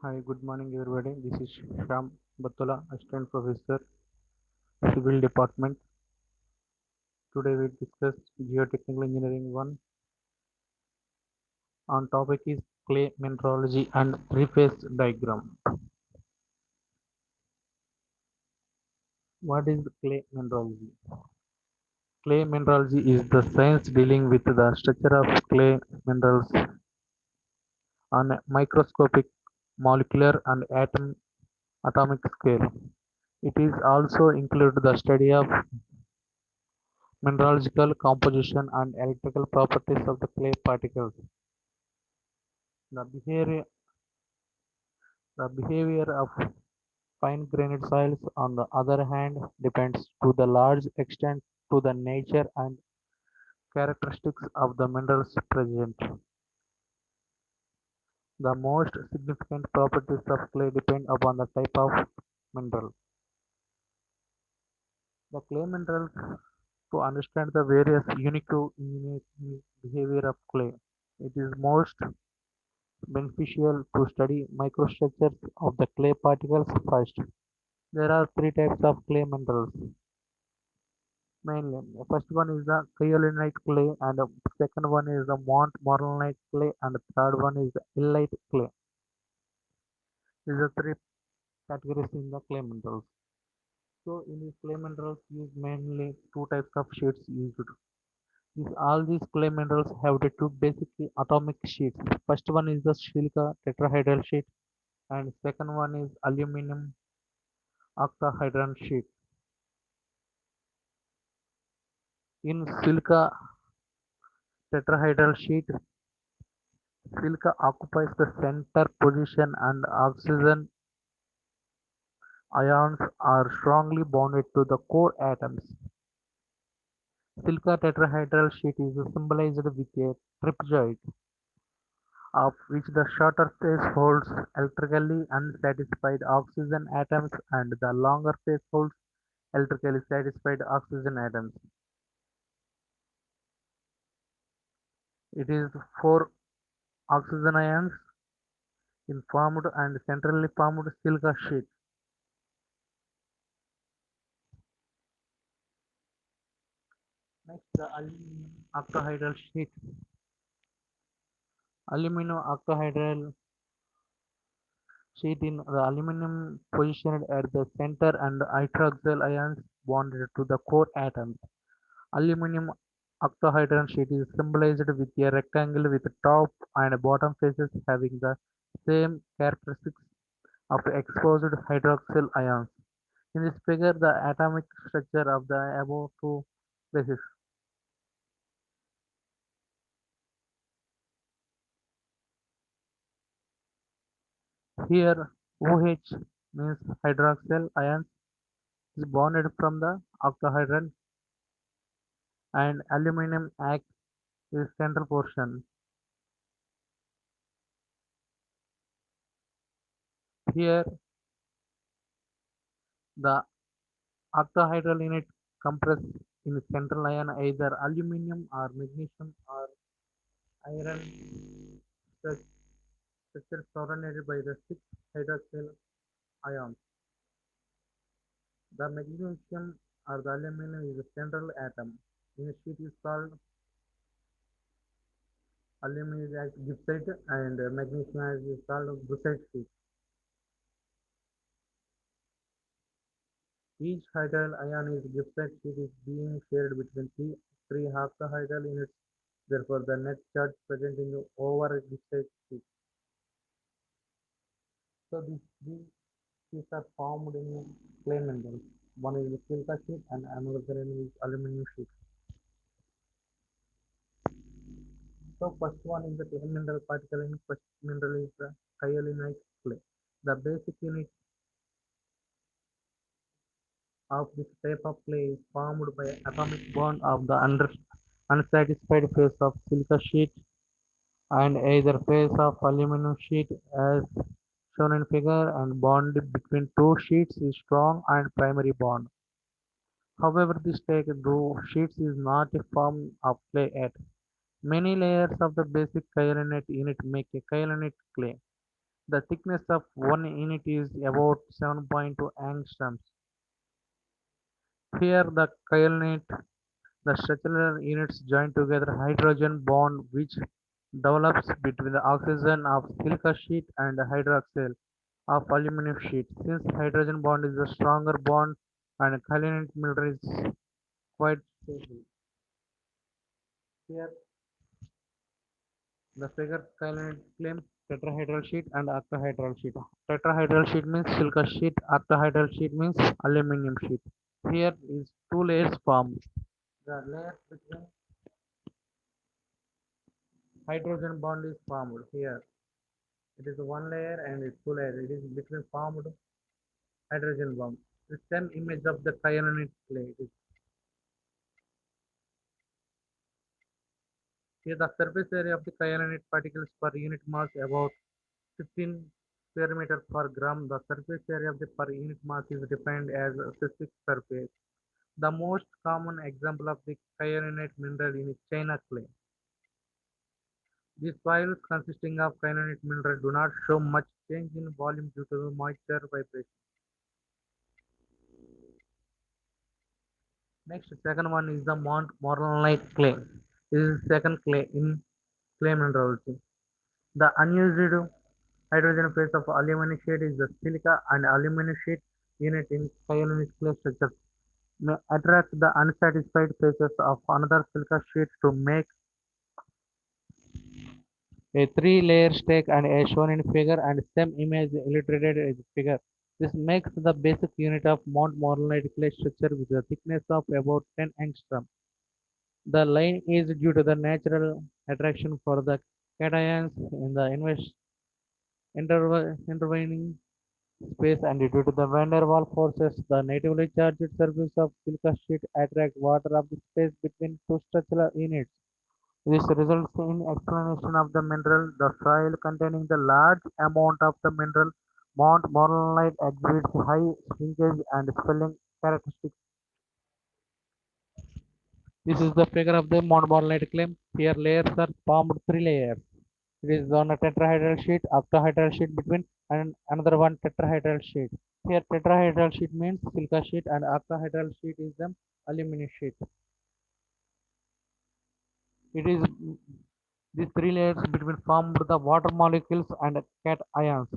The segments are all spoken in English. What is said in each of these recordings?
Hi, good morning everybody. This is Sham Battola, Assistant Professor, Civil Department. Today we discuss Geotechnical Engineering 1 on topic is clay mineralogy and three-phase diagram. What is clay mineralogy? Clay mineralogy is the science dealing with the structure of clay minerals on a microscopic, molecular and atomic scale. It is also include the study of mineralogical composition and electrical properties of the clay particles. The behavior of fine-grained soils, on the other hand, depends to the large extent to the nature and characteristics of the minerals present. The most significant properties of clay depend upon the type of mineral. The clay minerals to understand the various unique to unique behavior of clay. It is most beneficial to study microstructures of the clay particles first. There are three types of clay minerals mainly. The first one is the kyanite clay, and the second one is the montmorillonite clay, and the third one is the illite clay. These are three categories in the clay minerals. So in these clay minerals, use mainly two types of sheets used. All these clay minerals have the two basic atomic sheets. First one is the silica tetrahedral sheet, and second one is aluminum octahedral sheet. In silica tetrahedral sheet, silica occupies the center position and oxygen ions are strongly bonded to the core atoms. Silica tetrahedral sheet is symbolized with a trapezoid, of which the shorter face holds electrically unsatisfied oxygen atoms and the longer face holds electrically satisfied oxygen atoms. It is four oxygen ions in formed and centrally formed silica sheet. Next, the aluminum octahedral sheet. Aluminum octahedral sheet in the aluminum positioned at the center and hydroxyl ions bonded to the core atoms. Aluminum octahedral sheet is symbolized with a rectangle with top and bottom faces having the same characteristics of exposed hydroxyl ions. In this figure, the atomic structure of the above two bases. Here, OH means hydroxyl ions is bonded from the octahedral and aluminum acts is central portion. Here, the octahedral unit compress in central ion either aluminum or magnesium or iron structure surrounded by the six hydroxyl ions. The magnesium or the aluminum is a central atom. In a sheet is called aluminum is as gibbsite and magnesium is called brucite sheet. Each hydroxyl ion is gibbsite sheet is being shared between three octahedral units. Therefore, the net charge present in the over gibbsite sheet. So these sheets are formed in clay minerals. One is the silica sheet and another one is aluminum sheet. So first one is the clay mineral particle in first mineral is the kyanite clay. The basic unit of this type of clay is formed by atomic bond of the unsatisfied phase of silica sheet and either phase of aluminum sheet as shown in figure, and bond between two sheets is strong and primary bond. However, this take two sheets is not a form of clay yet. Many layers of the basic kyanite unit make a kyanite clay. The thickness of one unit is about 7.2 angstroms. Here, the kaolin, the structural units join together hydrogen bond which develops between the oxygen of silica sheet and the hydroxyl of aluminum sheet. Since hydrogen bond is a stronger bond and kaolin mineral is quite stable. Here, the figure kaolin claims tetrahedral sheet and octahedral sheet. Tetrahedral sheet means silica sheet, octahedral sheet means aluminum sheet. Here is two layers formed. The layer between hydrogen bond is formed here. It is one layer and it's two layers. It is between formed hydrogen bond. The same image of the cyanide clay. Here the surface area of the cyanide particles per unit mass about 15 square meter per gram. The surface area of the per unit mass is defined as a specific surface. The most common example of the cyanide mineral is China clay. These soils consisting of kyanite mineral do not show much change in volume due to the moisture vibration. Next, second one is the Mont Morillonite clay. This is second clay in clay mineralogy. The unused hydrogen phase of aluminum sheet is the silica and aluminum sheet unit in cyanide clay structure may attract the unsatisfied phases of another silica sheet to make a three-layer stack and as shown in figure and same image illustrated in figure. This makes the basic unit of Mont Morillonite clay structure with a thickness of about 10 angstrom. The line is due to the natural attraction for the cations in the intervening space and due to the van der Waals forces, the negatively charged surface of silica sheet attract water of the space between two structural units. This results in explanation of the mineral. The soil containing the large amount of the mineral Mont Morillonite exhibits high shrinkage and swelling characteristics. This is the figure of the Mont Morillonite claim. Here layers are formed three layers. It is on a tetrahedral sheet, octahedral sheet between, and another one tetrahedral sheet. Here tetrahedral sheet means silica sheet and octahedral sheet is the aluminum sheet. It is these three layers between formed the water molecules and cations.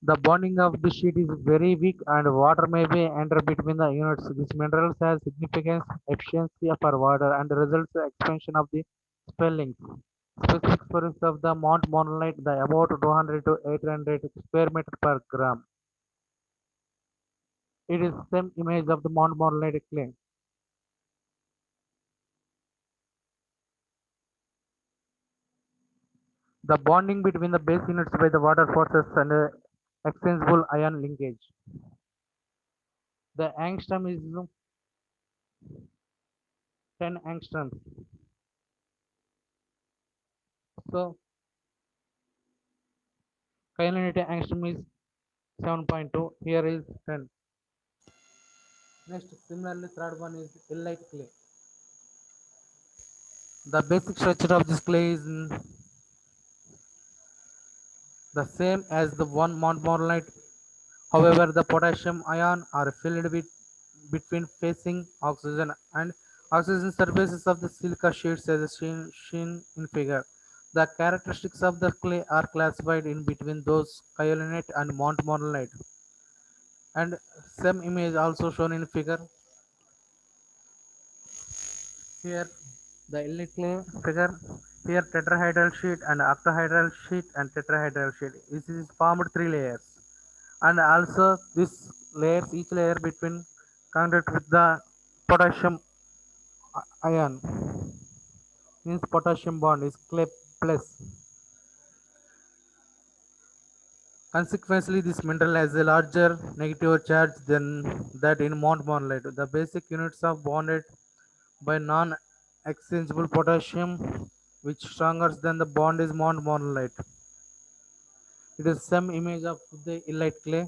The bonding of the sheet is very weak and water may be enter between the units. This minerals has significant efficiency for water and results in expansion of the spellings. Specific force of the Mont Monolite the about 200 to 800 square meter per gram. It is same image of the Mont Monolite clay. The bonding between the base units by the water forces and exchangeable ion linkage. The angstrom is 10 angstroms. So Kyanotic angstrom is 7.2. Here is 10. Next, similarly, third one is illite clay. The basic structure of this clay is the same as the one Montmorillonite. However, the potassium ion are filled with between facing oxygen and oxygen surfaces of the silica sheets as seen in figure. The characteristics of the clay are classified in between those kyanite and Montmorillonite. And same image also shown in figure. Here the elliptic figure. Here tetrahedral sheet and octahedral sheet and tetrahedral sheet. This is formed three layers. And also this layers each layer between contact with the potassium ion means potassium bond is clay plus. Consequently, this mineral has a larger negative charge than that in Mont Monolite. The basic units are bonded by non-exchangeable potassium, which stronger than the bond is Mont Monolite. It is some image of the illite clay.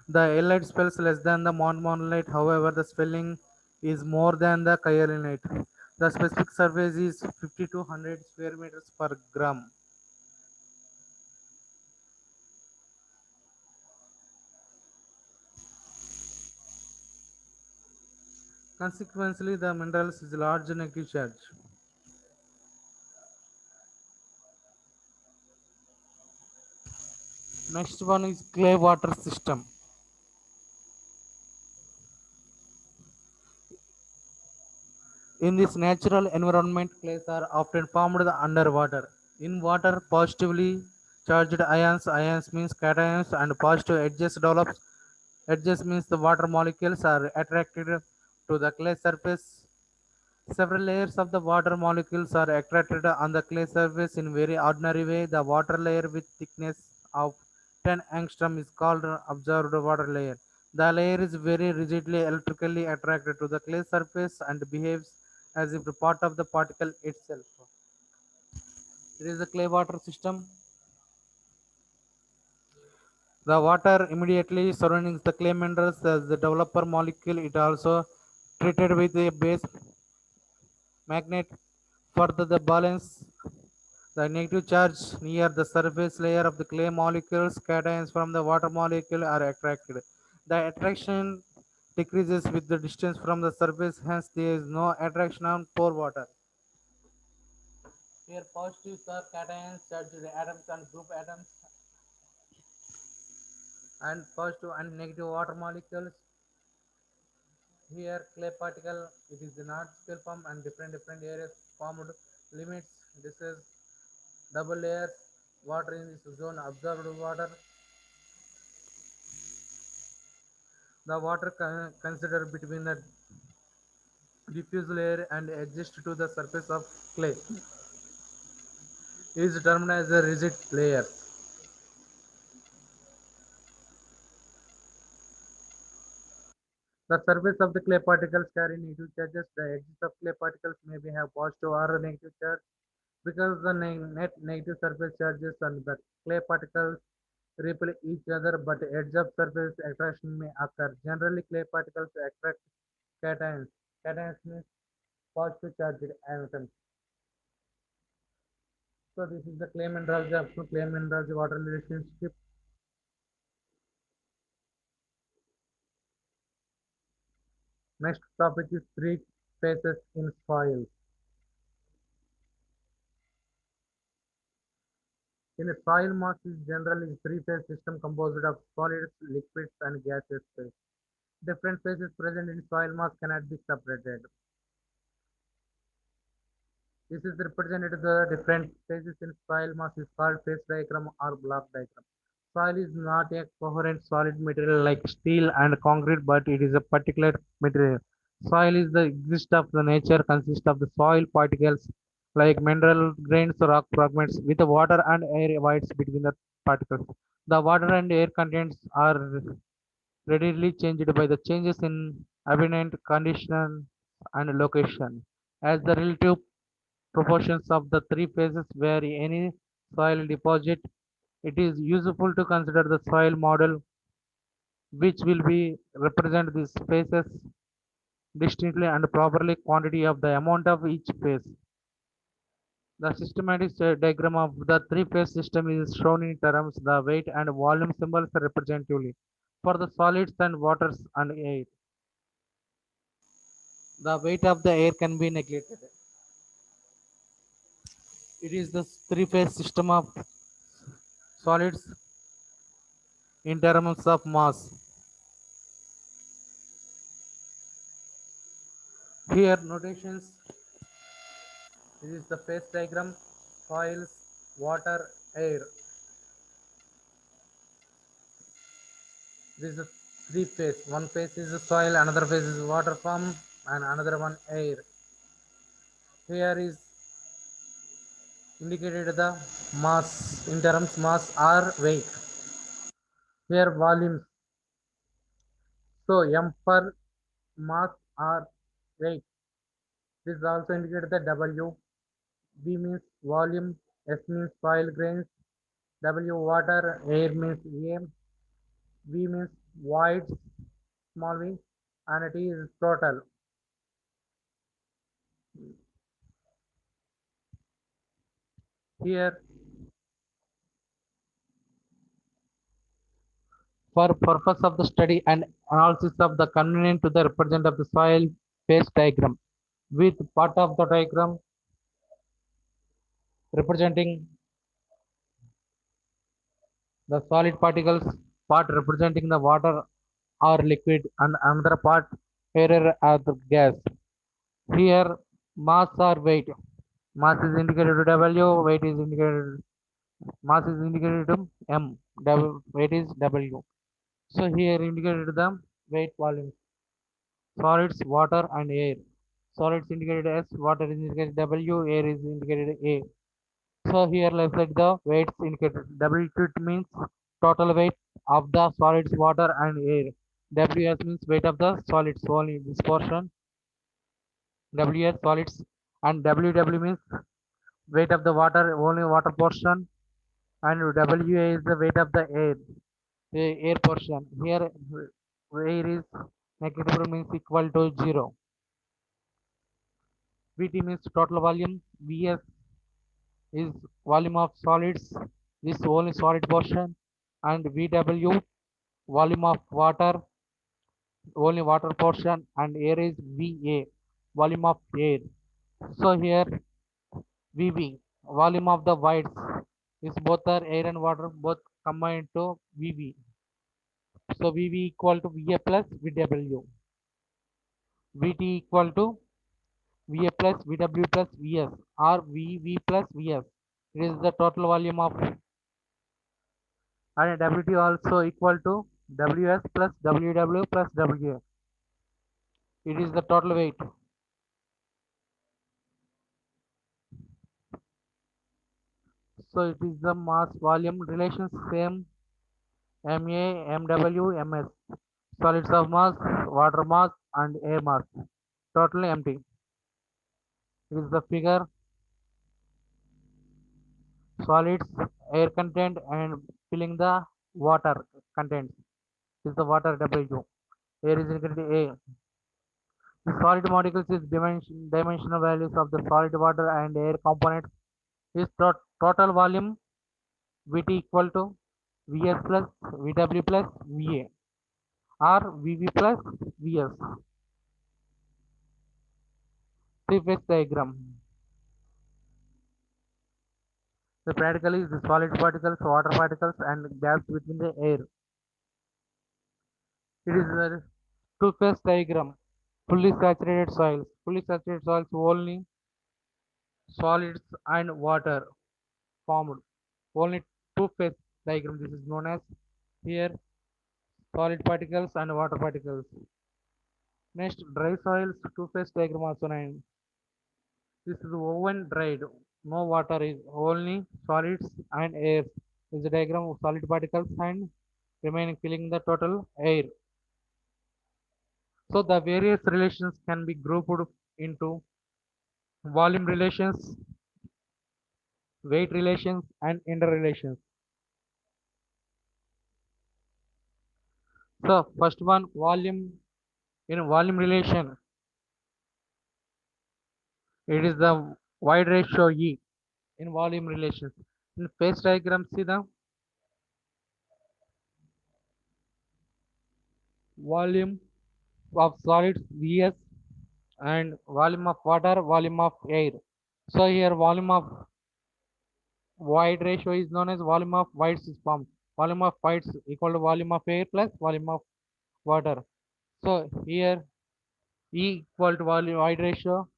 The illite spells less than the Mont Monolite, however, the spelling is more than the kyanite. The specific surface is 50 to 100 square meters per gram. Consequently, the minerals is large negative charge. Next one is clay water system. In this natural environment, clays are often formed underwater. In water, positively charged ions means cations, and positive edges develops. Edges means the water molecules are attracted to the clay surface. Several layers of the water molecules are attracted on the clay surface in very ordinary way. The water layer with thickness of 10 angstrom is called observed water layer. The layer is very rigidly electrically attracted to the clay surface and behaves as if a part of the particle itself. It is a clay water system. The water immediately surrounding the clay minerals as the developer molecule. It also treated with a base magnet. Further, the balance the negative charge near the surface layer of the clay molecules, cations from the water molecule are attracted. The attraction decreases with the distance from the surface, hence there is no attraction on pore water. Here positives are cations, charged atoms and group atoms, and positive and negative water molecules. Here clay particle, it is not scale form and different areas formed limits. This is double layers water in this zone absorbed water. The water considered between the diffuse layer and adjust to the surface of clay is termed as a rigid layer. The surface of the clay particles carry negative charges. The edges of clay particles may be have positive or negative charge because the net negative surface charges and the clay particles repel each other, but edge of surface attraction may occur. Generally, clay particles attract cations. Cations means positive charged atoms. So this is the clay mineralogy up to clay mineralogy water relationship. Next topic is three phases in soil. In a soil mass is generally a three-phase system composed of solids, liquids, and gaseous phase. Different phases present in soil mass cannot be separated. This is represented the different phases in soil mass is called phase diagram or block diagram. Soil is not a coherent solid material like steel and concrete, but it is a particular material. Soil is the exist of the nature, consists of the soil particles like mineral grains or rock fragments with the water and air voids between the particles. The water and air contents are readily changed by the changes in ambient conditions and location. As the relative proportions of the three phases vary any soil deposit, it is useful to consider the soil model which will be represent these phases distinctly and properly quantity of the amount of each phase. The systematic diagram of the three-phase system is shown in terms the weight and volume symbols representatively for the solids and waters and air. The weight of the air can be neglected. It is the three-phase system of solids in terms of mass. Here notations. This is the phase diagram. Soils, water, air. This is three phase. One phase is the soil, another phase is water form, and another one air. Here is indicated the mass in terms mass or weight. Here volumes. So M for mass or weight. This is also indicated the W. V means volume. S means soil grains. W water. Air means A. V means voids. Small v. And T is total. Here for purpose of the study and analysis of the convenient to the represent of the soil phase diagram with part of the diagram representing the solid particles, part representing the water or liquid, and another part air or the gas. Here, mass or weight. Mass is indicated to W, weight is indicated, mass is indicated to M, weight is W. So here indicated the weight volume. Solids, water and air. Solids indicated S, water is indicated W, air is indicated A. So here let's let the weights indicated. W means total weight of the solids, water and air. WS means weight of the solids, only this portion. WS solids, and WW means weight of the water, only water portion, and WA is the weight of the air portion. Here air is negative means equal to 0. VT means total volume. VS is volume of solids, this only solid portion, and VW volume of water, only water portion, and air is VA volume of air. So here VV volume of the voids is both are air and water both combined to VV. So VV equal to VA plus VW. VT equal to VA plus VW plus VS or VV plus VS. It is the total volume of, and WT also equal to WS plus WW plus WA. It is the total weight. So it is the mass volume relations same MA, MW, MS. Solids of mass, water mass and air mass. Totally empty. It is the figure solids, air content and filling the water contents. This is the water W. Air is equal to A. The solid molecules is dimensional values of the solid water and air components is total volume VT equal to VS plus VW plus VA or VV plus VS. Three-phase diagram. The practical is the solid particles, water particles and gaps between the air. It is a two-phase diagram. Fully saturated soils. Fully saturated soils only solids and water formed. Only two-phase diagram. This is known as here solid particles and water particles. Next, dry soils, two-phase diagram also known. This is oven dried. No water is only solids and air. This is a diagram of solid particles and remaining filling the total air. So the various relations can be grouped into volume relations, weight relations, and interrelations. So first one, volume. In volume relation, it is the wide ratio E in volume relations. In phase diagram, see the volume of solids Vs and volume of water, volume of air. So here volume of wide ratio is known as volume of voids is formed. Volume of voids equal to volume of air plus volume of water. So here E equal to volume wide ratio.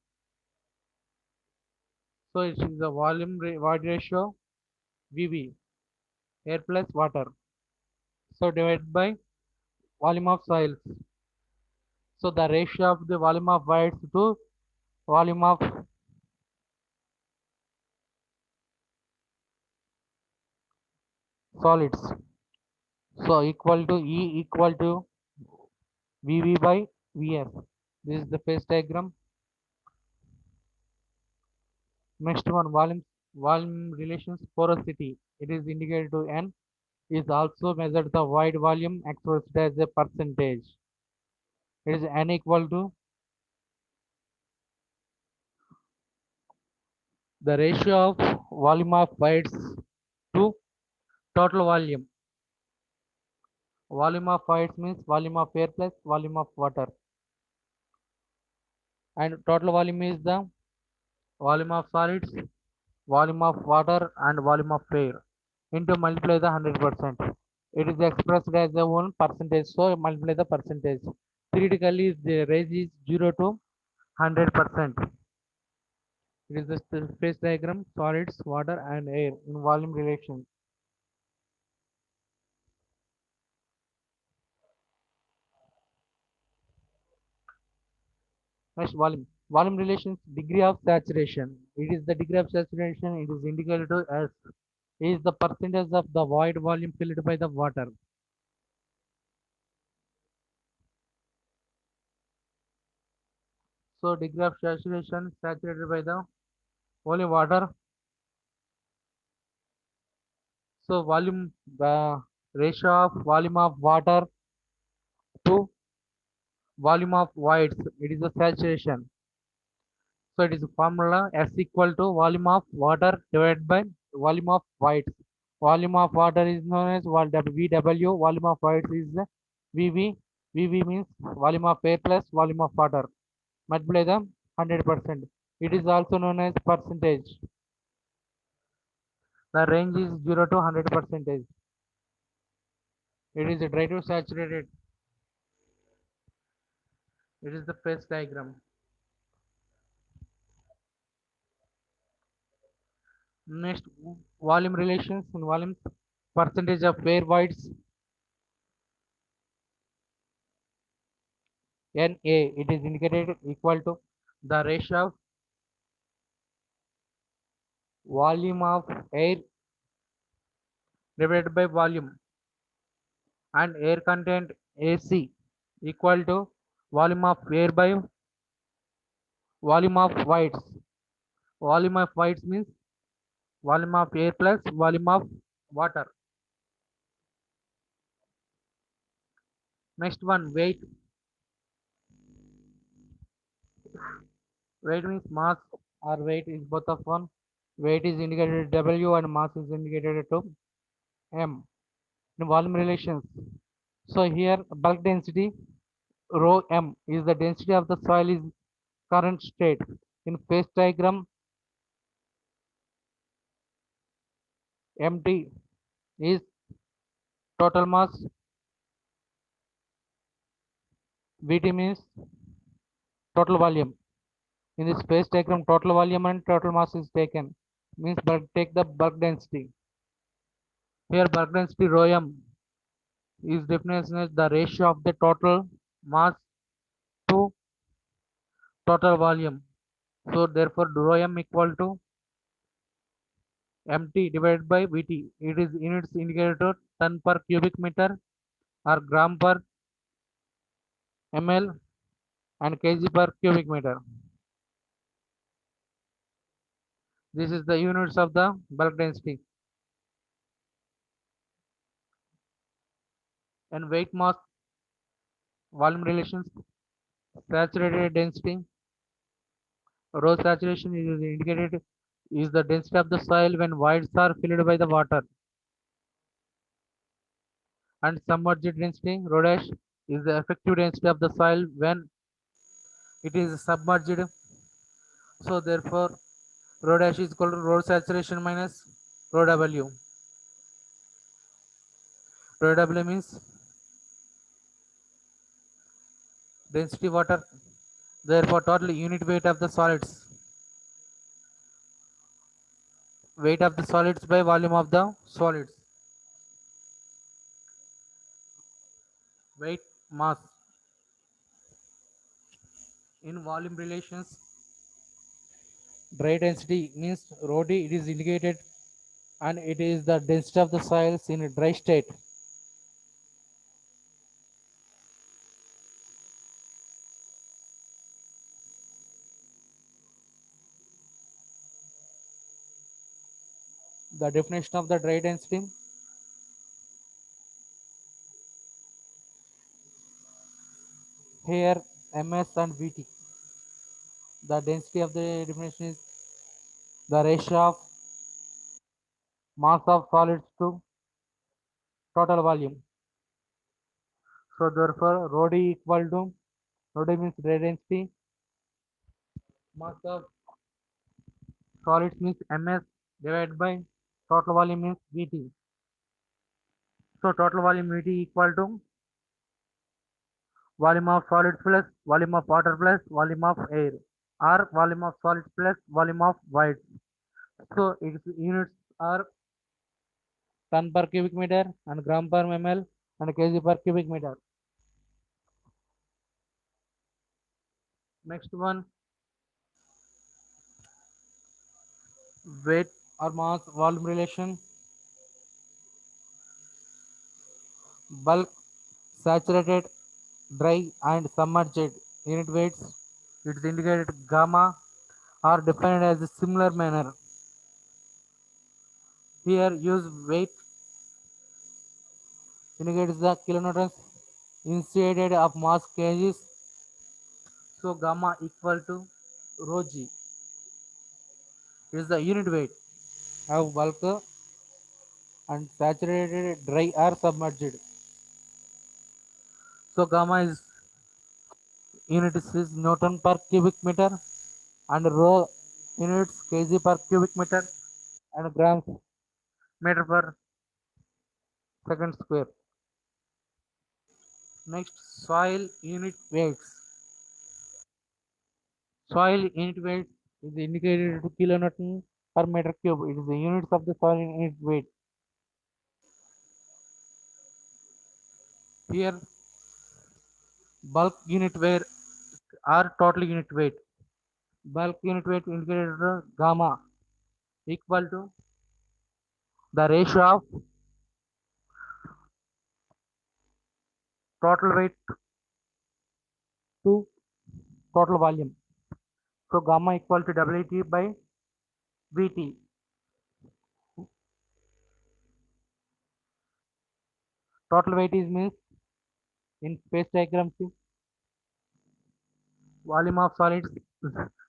So it is the volume wide ratio VV air plus water. So divided by volume of soils. So the ratio of the volume of voids to volume of solids. So equal to E equal to VV by VF. This is the phase diagram. Next one, volume relations porosity. It is indicated to N. Is also measured the void volume expressed as a percentage. It is N equal to the ratio of volume of voids to total volume. Volume of voids means volume of air plus volume of water. and total volume is the volume of solids, volume of water, and volume of air into multiply the 100%. It is expressed as a one percentage, so multiply the percentage. Theoretically, the range is 0 to 100%. It is the phase diagram, solids, water, and air in volume relation. Next, volume. Volume relations, degree of saturation. It is the degree of saturation. It is indicated as is the percentage of the void volume filled by the water. So degree of saturation saturated by the only water. So volume, the ratio of volume of water to volume of voids. It is a saturation. So it is a formula S equal to volume of water divided by volume of voids. Volume of water is known as VW. Volume of voids is VV. VV means volume of air plus volume of water. Multiply the 100%. It is also known as percentage. The range is 0 to 100 percentage. It is dry to saturated. It is the phase diagram. Next, volume relations and volumes. Percentage of air voids Na. It is indicated equal to the ratio of volume of air divided by volume and air content AC equal to volume of air by volume of voids. Volume of voids means volume of air plus volume of water. Next one, weight. Weight means mass or weight is both of one. Weight is indicated W and mass is indicated to M. In volume relations. So here bulk density rho M is the density of the soil is current state. In phase diagram, MT is total mass, VT means total volume. In this phase diagram, total volume and total mass is taken. Means take the bulk density. Here bulk density rho M is defined as the ratio of the total mass to total volume. So therefore rho M equal to MT divided by VT. It is units indicated ton per cubic meter or gram per ml and kg per cubic meter. This is the units of the bulk density. And weight mass volume relations, saturated density, rho saturation is indicated is the density of the soil when voids are filled by the water. And submerged density, rho dash, is the effective density of the soil when it is submerged. So therefore, rho dash is equal to rho saturation minus rho W. Rho W means density water. Therefore, total unit weight of the solids. Weight of the solids by volume of the solids. Weight mass. In volume relations, dry density means rho d, it is indicated and it is the density of the soils in a dry state. The definition of the dry density, here ms and vt. The density of the definition is the ratio of mass of solids to total volume. So therefore rho d equal to, rho d means dry density Mass of solids means ms divided by total volume means vt. So total volume vt equal to volume of solids plus volume of water plus volume of air, or volume of solids plus volume of voids. So its units are ton per cubic meter and gram per ml and kg per cubic meter. Next one, weight or mass volume relation. Bulk, saturated, dry and submerged unit weights. It is indicated gamma are defined as a similar manner. Here use weight indicates the kilonewtons instead of mass kgs. So gamma equal to rho g is the unit weight of bulk and saturated, dry or submerged. So gamma is units is Newton per cubic meter and rho units kg per cubic meter and grams meter per second square. Next, soil unit weights. Soil unit weight is indicated to kilonewton per meter cube. It is the units of the soil unit weight. Here, bulk unit weight or total unit weight. Bulk unit weight indicated to gamma equal to the ratio of total weight to total volume. So gamma equal to WT by VT. Total weight is means in phase diagram see volume of solids,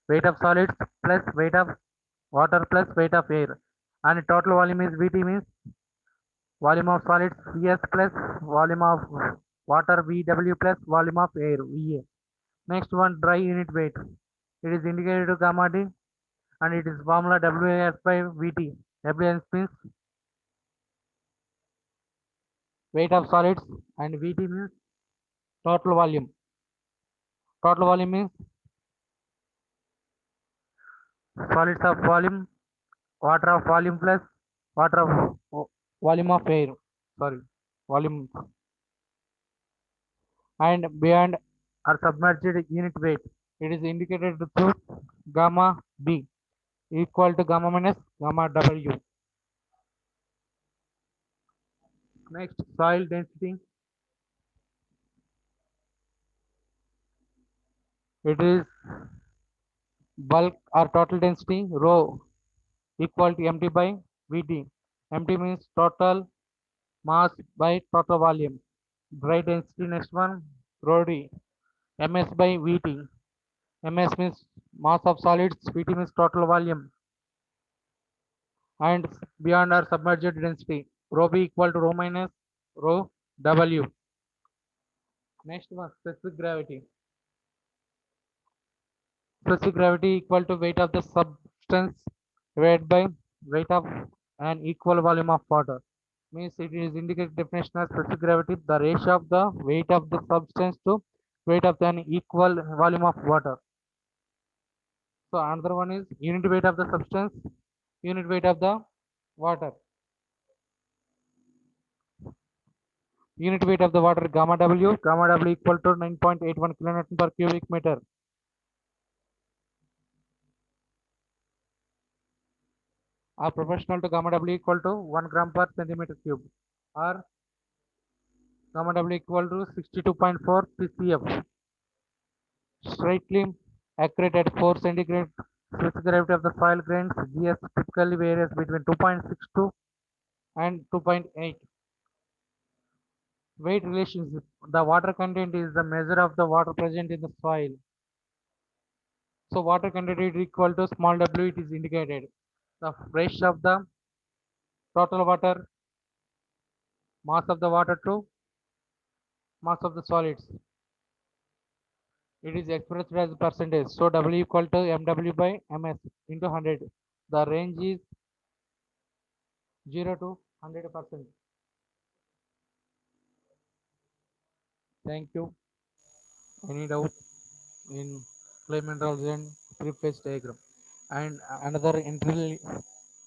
weight of solids plus weight of water plus weight of air. And total volume is VT means volume of solids Vs plus volume of water Vw plus volume of air Va. Next one, dry unit weight. It is indicated to gamma D and it is formula Ws by Vt. Ws means weight of solids and Vt means total volume. Total volume means solids of volume, water of volume plus water of volume of air. Sorry, volume and beyond are submerged unit weight. It is indicated through gamma B equal to gamma minus gamma W. Next, soil density. It is bulk or total density rho equal to mt by Vt. Mt means total mass by total volume. Dry density next one rho d ms by Vt. Ms means mass of solids, Vt means total volume, and beyond our submerged density. Rho b equal to rho minus rho w. Next one, specific gravity. Specific gravity equal to weight of the substance divided by weight of an equal volume of water. Means it is indicated definition of specific gravity, the ratio of the weight of the substance to weight of an equal volume of water. So another one is unit weight of the substance, unit weight of the water. Unit weight of the water gamma W equal to 9.81 kilonewton per cubic meter. Are proportional to gamma W equal to 1 gram per centimeter cube. Or gamma W equal to 62.4 PCF. Slightly accurate at 4 centigrade. Specific gravity of the soil grains GS typically varies between 2.62 and 2.8. Weight relationship. The water content is the measure of the water present in the soil. So water content is equal to small w, it is indicated. The ratio of the total water, mass of the water to mass of the solids. It is expressed as percentage. So W equal to MW by MS into 100. The range is 0 to 100%. Thank you. Any doubt in Clayman and three-phase diagram? And another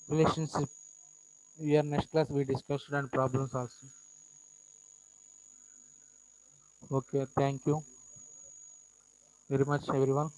relationship. Here next class we discussed and problems also. Okay, thank you very much everyone.